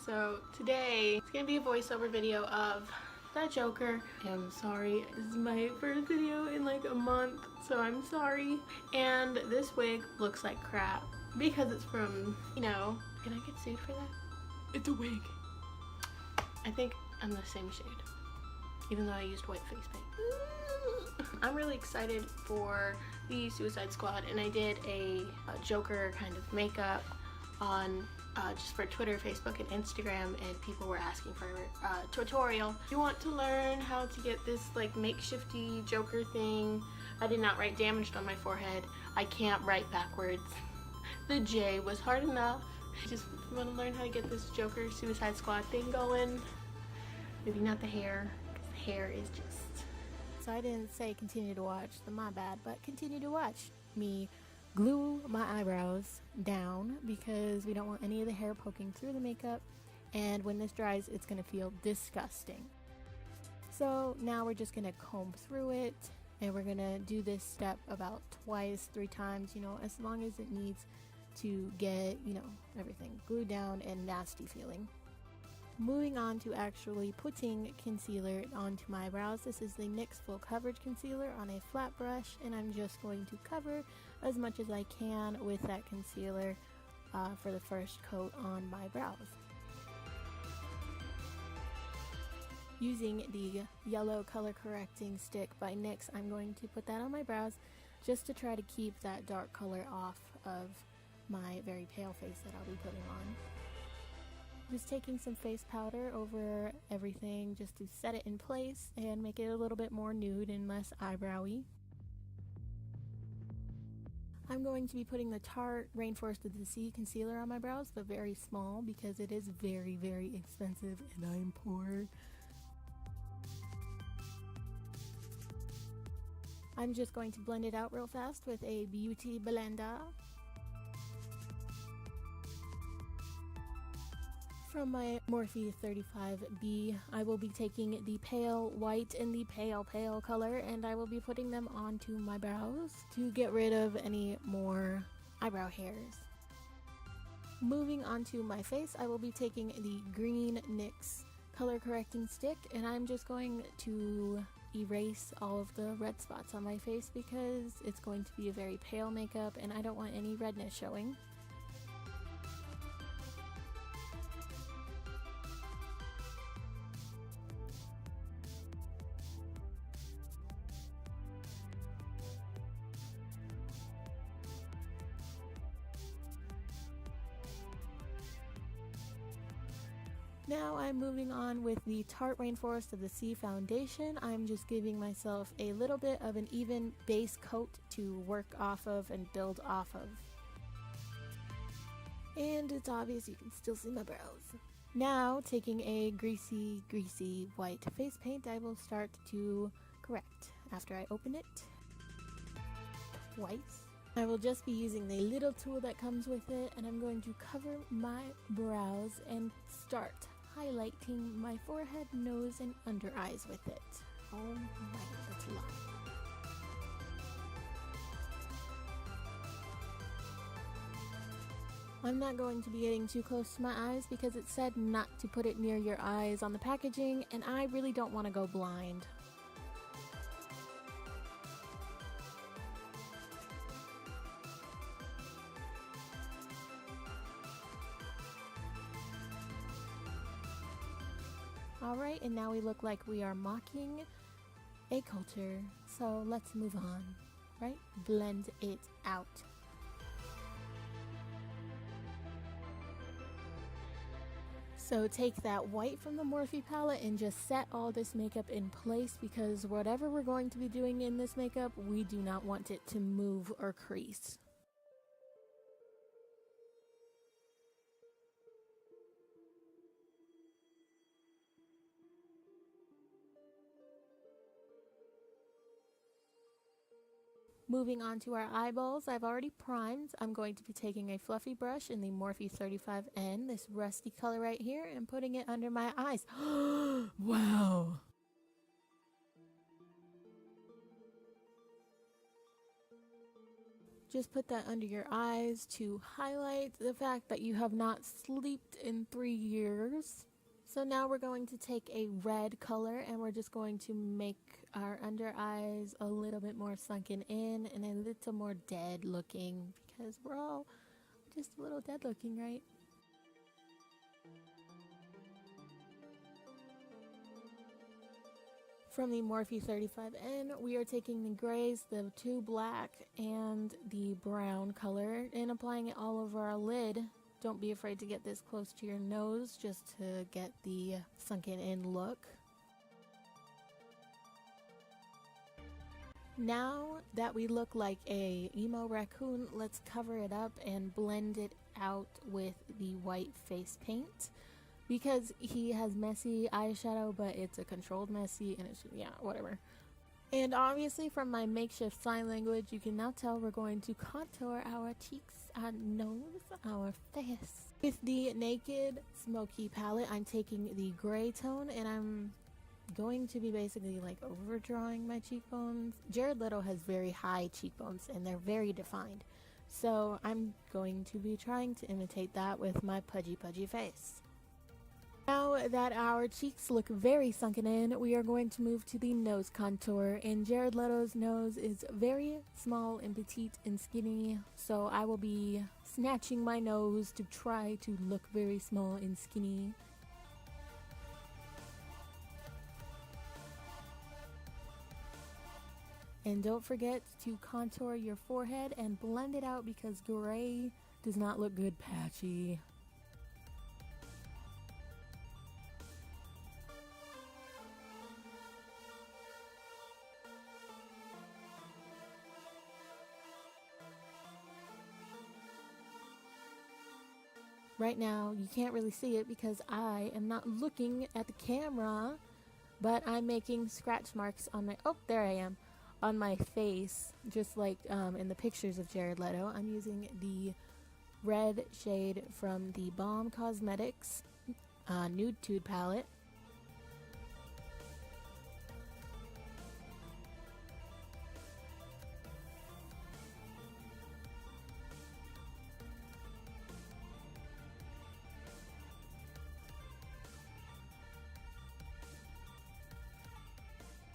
So today it's gonna be a voiceover video of the Joker. I'm sorry, this is my first video in like a month, so I'm sorry. And this wig looks like crap because it's from, can I get sued for that? It's a wig. I think I'm the same shade, even though I used white face paint. I'm really excited for the Suicide Squad, and I did a Joker kind of makeup on just for Twitter, Facebook, and Instagram, and people were asking for a tutorial. If you want to learn how to get this like makeshifty Joker thing, I did not write damaged on my forehead. I can't write backwards. The J was hard enough. Just want to learn how to get this Joker Suicide Squad thing going. Maybe not the hair, because the hair is just... So I didn't say continue to watch, my bad, but continue to watch me glue my eyebrows down because we don't want any of the hair poking through the makeup, and when this dries it's going to feel disgusting. So now we're just going to comb through it, and we're going to do this step about twice, 3 times, as long as it needs to get, everything glued down and nasty feeling. Moving on to actually putting concealer onto my brows. This is the NYX Full Coverage Concealer on a flat brush, and I'm just going to cover as much as I can with that concealer for the first coat on my brows. Using the yellow color correcting stick by NYX, I'm going to put that on my brows just to try to keep that dark color off of my very pale face that I'll be putting on. Just taking some face powder over everything just to set it in place and make it a little bit more nude and less eyebrowy. I'm going to be putting the Tarte Rainforest of the Sea concealer on my brows, but very small because it is very, very expensive and I'm poor. I'm just going to blend it out real fast with a Beauty Blender. From my Morphe 35B, I will be taking the pale white and the pale color, and I will be putting them onto my brows to get rid of any more eyebrow hairs. Moving onto my face, I will be taking the green NYX color correcting stick, and I'm just going to erase all of the red spots on my face because it's going to be a very pale makeup and I don't want any redness showing. Now I'm moving on with the Tarte Rainforest of the Sea foundation. I'm just giving myself a little bit of an even base coat to work off of and build off of. And it's obvious you can still see my brows. Now, taking a greasy white face paint, I will start to correct after I open it twice. I will just be using the little tool that comes with it, and I'm going to cover my brows and start highlighting my forehead, nose, and under eyes with it. Oh my, that's a lot. I'm not going to be getting too close to my eyes because it said not to put it near your eyes on the packaging, and I really don't want to go blind. Alright, and now we look like we are mocking a culture, so let's move on, right? Blend it out. So take that white from the Morphe palette and just set all this makeup in place because whatever we're going to be doing in this makeup, we do not want it to move or crease. Moving on to our eyeballs, I've already primed. I'm going to be taking a fluffy brush in the Morphe 35N, this rusty color right here, and putting it under my eyes. Wow! Just put that under your eyes to highlight the fact that you have not slept in 3 years. So now we're going to take a red color and we're just going to make our under eyes a little bit more sunken in and a little more dead looking, because we're all just a little dead looking, right? From the Morphe 35N, we are taking the grays, the 2 black, and the brown color and applying it all over our lid. Don't be afraid to get this close to your nose just to get the sunken in look. Now that we look like a emo raccoon, let's cover it up and blend it out with the white face paint. Because he has messy eyeshadow, but it's a controlled messy, and it's, yeah, whatever. And obviously from my makeshift sign language, you can now tell we're going to contour our cheeks, our nose, our face. With the Naked Smoky palette, I'm taking the gray tone, and I'm going to be basically like overdrawing my cheekbones. Jared Leto has very high cheekbones, and they're very defined. So I'm going to be trying to imitate that with my pudgy face. Now that our cheeks look very sunken in, we are going to move to the nose contour, and Jared Leto's nose is very small and petite and skinny, so I will be snatching my nose to try to look very small and skinny. And don't forget to contour your forehead and blend it out, because gray does not look good patchy. Right now, you can't really see it because I am not looking at the camera, but I'm making scratch marks on my, oh, there I am, on my face, just like in the pictures of Jared Leto. I'm using the red shade from the Balm Cosmetics Nude Tude palette.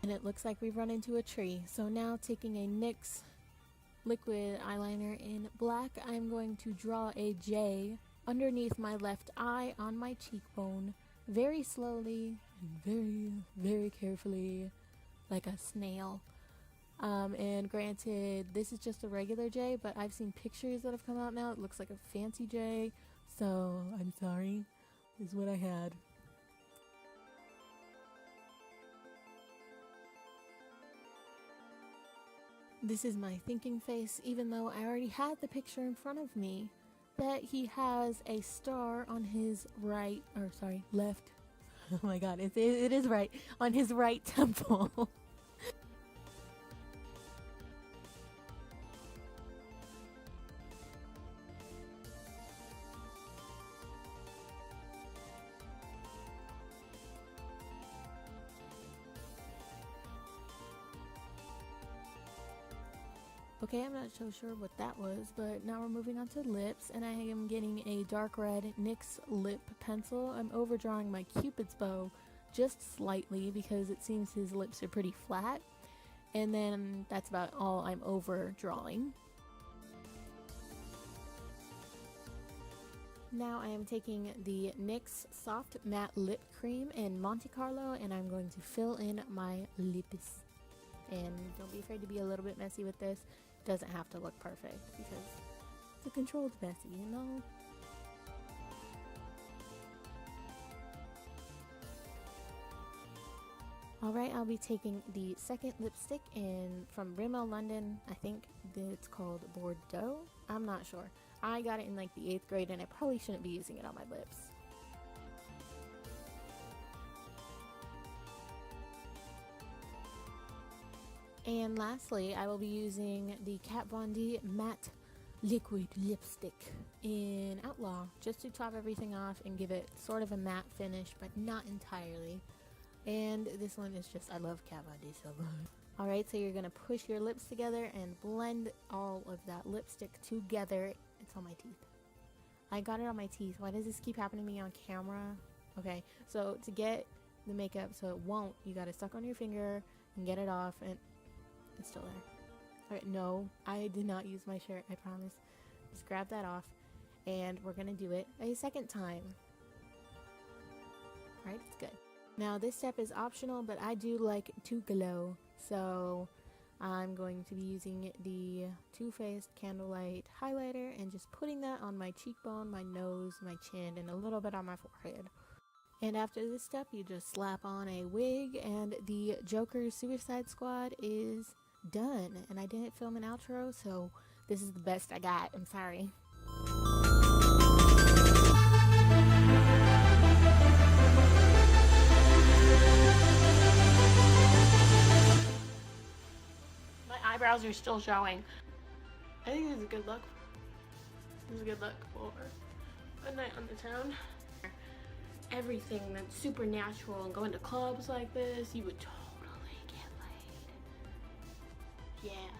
And it looks like we've run into a tree. So now, taking a NYX liquid eyeliner in black, I'm going to draw a J underneath my left eye on my cheekbone, very slowly and very carefully, like a snail. And granted, this is just a regular J, but I've seen pictures that have come out now. It looks like a fancy J, so I'm sorry. This is what I had. This is my thinking face, even though I already had the picture in front of me that he has a star on his right, or sorry, left. Oh my god, it is right, on his right temple. Okay, I'm not so sure what that was, but now we're moving on to lips, and I am getting a dark red NYX lip pencil. I'm overdrawing my Cupid's bow just slightly because it seems his lips are pretty flat, and then that's about all I'm overdrawing. Now I am taking the NYX Soft Matte Lip Cream in Monte Carlo, and I'm going to fill in my lips. And don't be afraid to be a little bit messy with this. It doesn't have to look perfect because it's a controlled messy, you know? Alright, I'll be taking the second lipstick from Rimmel London. I think it's called Bordeaux. I'm not sure. I got it in like the 8th grade, and I probably shouldn't be using it on my lips. And lastly, I will be using the Kat Von D Matte Liquid Lipstick in Outlaw, just to top everything off and give it sort of a matte finish, but not entirely. And this one is just, I love Kat Von D so much. Alright, so you're gonna push your lips together and blend all of that lipstick together. It's on my teeth. I got it on my teeth. Why does this keep happening to me on camera? Okay, so to get the makeup so it won't, you gotta suck on your finger and get it off, and it's still there. Alright, no, I did not use my shirt, I promise. Just grab that off, and we're gonna do it a second time. Alright, it's good. Now this step is optional, but I do like to glow, so I'm going to be using the Too Faced Candlelight highlighter and just putting that on my cheekbone, my nose, my chin, and a little bit on my forehead. And after this step, you just slap on a wig, and the Joker Suicide Squad is done. And I didn't film an outro, so this is the best I got. I'm sorry. My eyebrows are still showing. I think this is a good look. This is a good look for a night on the town. Everything that's supernatural and going to clubs like this, you would totally get laid. Yeah.